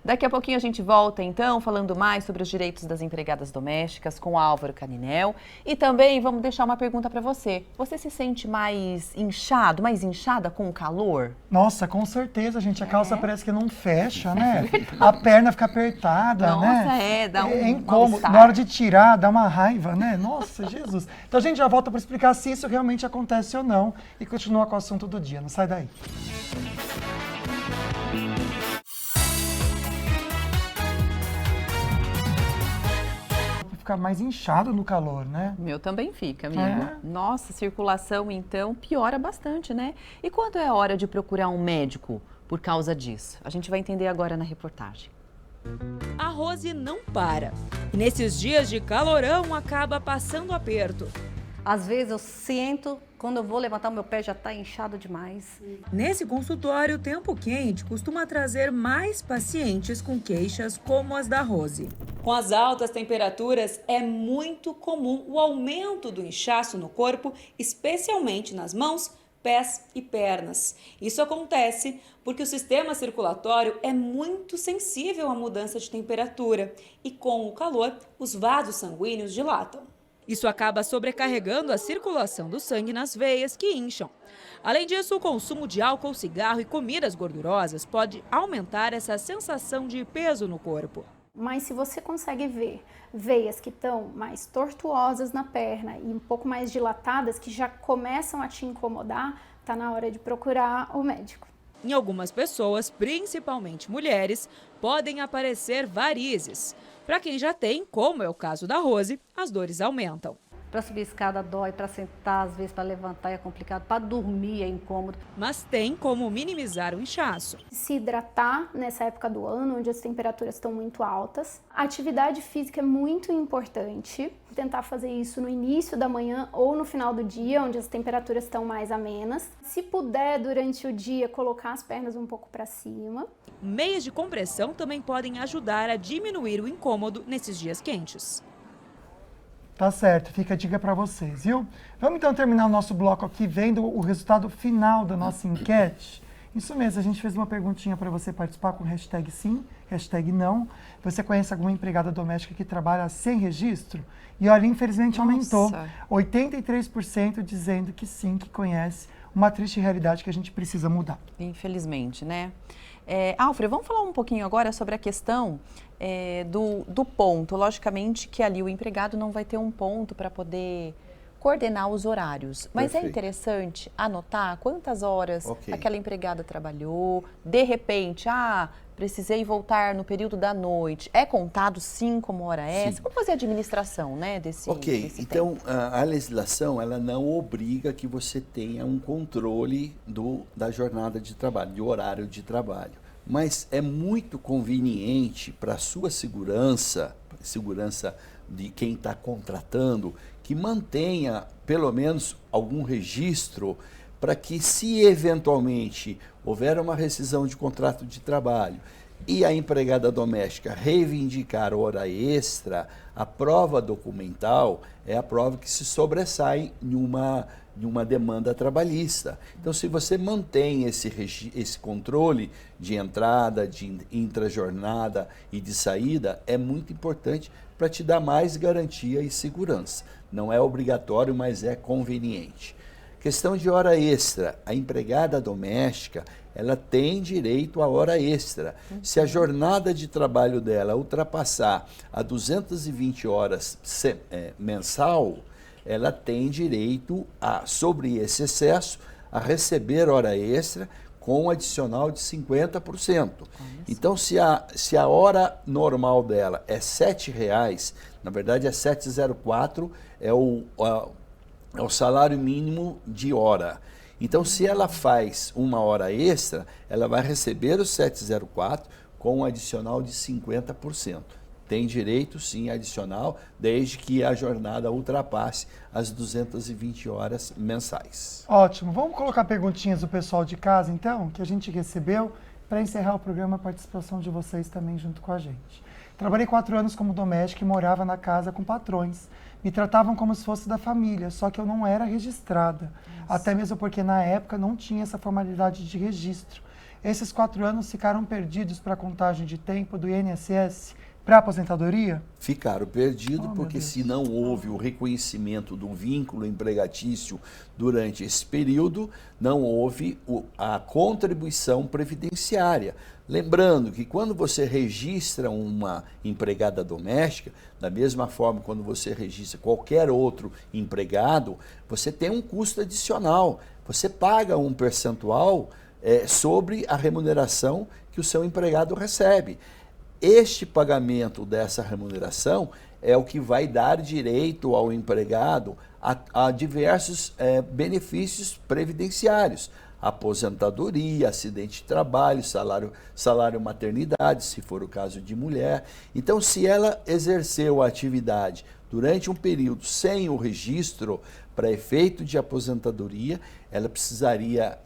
Daqui a pouquinho a gente volta, então, falando mais sobre os direitos das empregadas domésticas com o Álvaro Caninel. E também vamos deixar uma pergunta para você. Você se sente mais inchado, mais inchada com o calor? Nossa, com certeza, gente. A calça parece que não fecha, né? A perna fica apertada, né? Nossa, dá um incômodo. Na hora de tirar, dá uma raiva, né? Nossa, Jesus. Então a gente já volta para explicar se isso realmente acontece ou não e continua com o assunto do dia. Não sai daí. Ficar mais inchado no calor, né? O meu também fica, amigo. Nossa, circulação, então, piora bastante, né? E quando é hora de procurar um médico por causa disso? A gente vai entender agora na reportagem. A Rose não para. E nesses dias de calorão, acaba passando aperto. Às vezes eu sinto, quando eu vou levantar o meu pé já está inchado demais. Nesse consultório, o tempo quente costuma trazer mais pacientes com queixas como as da Rose. Com as altas temperaturas, é muito comum o aumento do inchaço no corpo, especialmente nas mãos, pés e pernas. Isso acontece porque o sistema circulatório é muito sensível à mudança de temperatura e, com o calor, os vasos sanguíneos dilatam. Isso acaba sobrecarregando a circulação do sangue nas veias, que incham. Além disso, o consumo de álcool, cigarro e comidas gordurosas pode aumentar essa sensação de peso no corpo. Mas se você consegue ver veias que estão mais tortuosas na perna e um pouco mais dilatadas, que já começam a te incomodar, está na hora de procurar o médico. Em algumas pessoas, principalmente mulheres, podem aparecer varizes. Para quem já tem, como é o caso da Rose, as dores aumentam. Para subir a escada dói, para sentar, às vezes para levantar é complicado, para dormir é incômodo. Mas tem como minimizar o inchaço. Se hidratar nessa época do ano, onde as temperaturas estão muito altas. A atividade física é muito importante. Tentar fazer isso no início da manhã ou no final do dia, onde as temperaturas estão mais amenas. Se puder, durante o dia, colocar as pernas um pouco para cima. Meias de compressão também podem ajudar a diminuir o incômodo nesses dias quentes. Tá certo, fica a dica para vocês, viu? Vamos então terminar o nosso bloco aqui vendo o resultado final da nossa enquete. Isso mesmo, a gente fez uma perguntinha para você participar com hashtag sim, hashtag não. Você conhece alguma empregada doméstica que trabalha sem registro? E olha, infelizmente aumentou. 83% dizendo que sim, que conhece. Uma triste realidade que a gente precisa mudar. Infelizmente, né? Alfredo, vamos falar um pouquinho agora sobre a questão do ponto. Logicamente que ali o empregado não vai ter um ponto para poder coordenar os horários. Mas Perfeito. É interessante anotar quantas horas Ok. aquela empregada trabalhou. De repente, precisei voltar no período da noite. É contado sim como hora extra? Como fazer a administração, né, desse Então tempo? a legislação ela não obriga que você tenha um controle da jornada de trabalho, do horário de trabalho. Mas é muito conveniente para a sua segurança de quem está contratando, que mantenha pelo menos algum registro para que, se eventualmente houver uma rescisão de contrato de trabalho e a empregada doméstica reivindicar hora extra, a prova documental é a prova que se sobressai em uma demanda trabalhista. Então, se você mantém esse controle de entrada, de intrajornada e de saída, é muito importante para te dar mais garantia e segurança. Não é obrigatório, mas é conveniente. Questão de hora extra. A empregada doméstica, ela tem direito à hora extra. Se a jornada de trabalho dela ultrapassar a 220 horas mensal, ela tem direito, sobre esse excesso, a receber hora extra com um adicional de 50%. Então, se a hora normal dela é R$ 7,00, na verdade é 7,04, é o salário mínimo de hora. Então, se ela faz uma hora extra, ela vai receber os 7,04 com um adicional de 50%. Tem direito, sim, adicional, desde que a jornada ultrapasse as 220 horas mensais. Ótimo. Vamos colocar perguntinhas do pessoal de casa, então, que a gente recebeu, para encerrar o programa, a participação de vocês também junto com a gente. Trabalhei 4 anos como doméstica e morava na casa com patrões. Me tratavam como se fosse da família, só que eu não era registrada. Até mesmo porque, na época, não tinha essa formalidade de registro. Esses 4 anos ficaram perdidos para a contagem de tempo do INSS para aposentadoria? Ficaram perdidos porque, se não houve o reconhecimento do vínculo empregatício durante esse período, não houve a contribuição previdenciária. Lembrando que quando você registra uma empregada doméstica, da mesma forma quando você registra qualquer outro empregado, você tem um custo adicional. Você paga um percentual sobre a remuneração que o seu empregado recebe. Este pagamento dessa remuneração é o que vai dar direito ao empregado a diversos benefícios previdenciários. Aposentadoria, acidente de trabalho, salário maternidade, se for o caso de mulher. Então, se ela exerceu a atividade durante um período sem o registro para efeito de aposentadoria, ela precisaria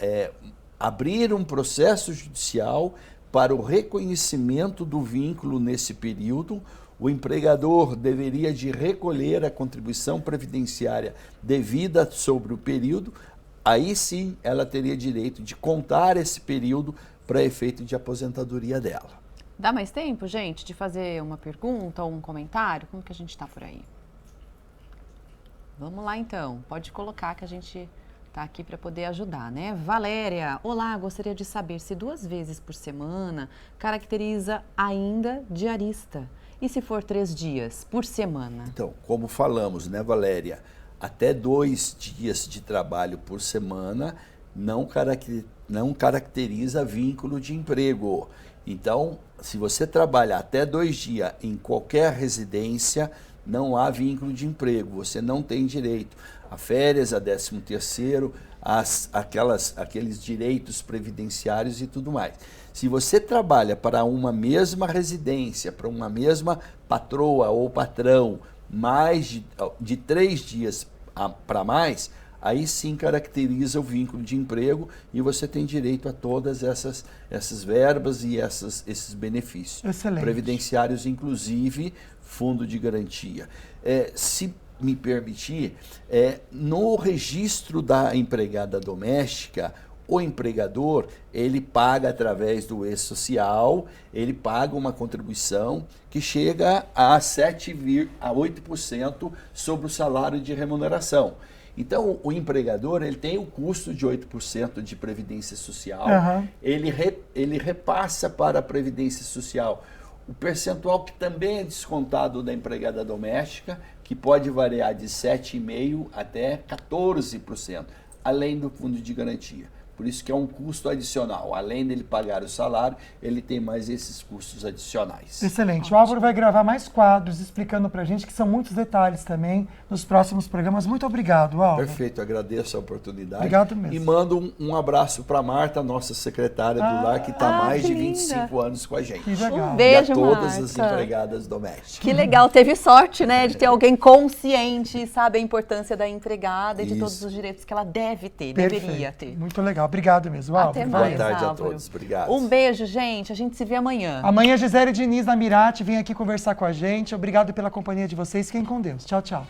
abrir um processo judicial para o reconhecimento do vínculo nesse período. O empregador deveria de recolher a contribuição previdenciária devida sobre o período. aí sim ela teria direito de contar esse período para efeito de aposentadoria dela. Dá mais tempo, gente, de fazer uma pergunta ou um comentário? Como que a gente está por aí? Vamos lá, então. Pode colocar que a gente está aqui para poder ajudar, né? Valéria, olá, gostaria de saber se 2 vezes por semana caracteriza ainda diarista. E se for 3 dias por semana? Então, como falamos, né, Valéria? Até 2 dias de trabalho por semana não caracteriza vínculo de emprego. Então, se você trabalha até 2 dias em qualquer residência, não há vínculo de emprego, você não tem direito a férias, a 13º, aqueles direitos previdenciários e tudo mais. Se você trabalha para uma mesma residência, para uma mesma patroa ou patrão, mais de 3 dias para mais, aí sim caracteriza o vínculo de emprego e você tem direito a todas essas verbas e esses benefícios. Excelente. Previdenciários, inclusive fundo de garantia. Se me permitir, no registro da empregada doméstica, o empregador, ele paga através do E-Social, ele paga uma contribuição que chega a 7 a 8% sobre o salário de remuneração. Então, o empregador, ele tem o custo de 8% de previdência social, ele repassa para a previdência social o percentual que também é descontado da empregada doméstica, que pode variar de 7,5% até 14%, além do fundo de garantia. Por isso que é um custo adicional. Além dele pagar o salário, ele tem mais esses custos adicionais. Excelente. O Álvaro vai gravar mais quadros explicando pra gente, que são muitos detalhes também nos próximos programas. Muito obrigado, Álvaro. Perfeito, agradeço a oportunidade. Obrigado mesmo. E mando um abraço para Marta, nossa secretária do lar, que está há mais de 25 anos com a gente. Que legal. Um beijo, e a todas Marta. as empregadas domésticas. Que legal, teve sorte, né, de ter alguém consciente, sabe a importância da empregada e de todos os direitos que ela deve ter, deveria ter. Muito legal. Obrigado mesmo, Álvaro. Até mais, Boa tarde Álvaro. a todos. Obrigado. Um beijo, gente. A gente se vê amanhã. Amanhã, Gisele Diniz, na Mirate, vem aqui conversar com a gente. Obrigado pela companhia de vocês. Fiquem com Deus. Tchau, tchau.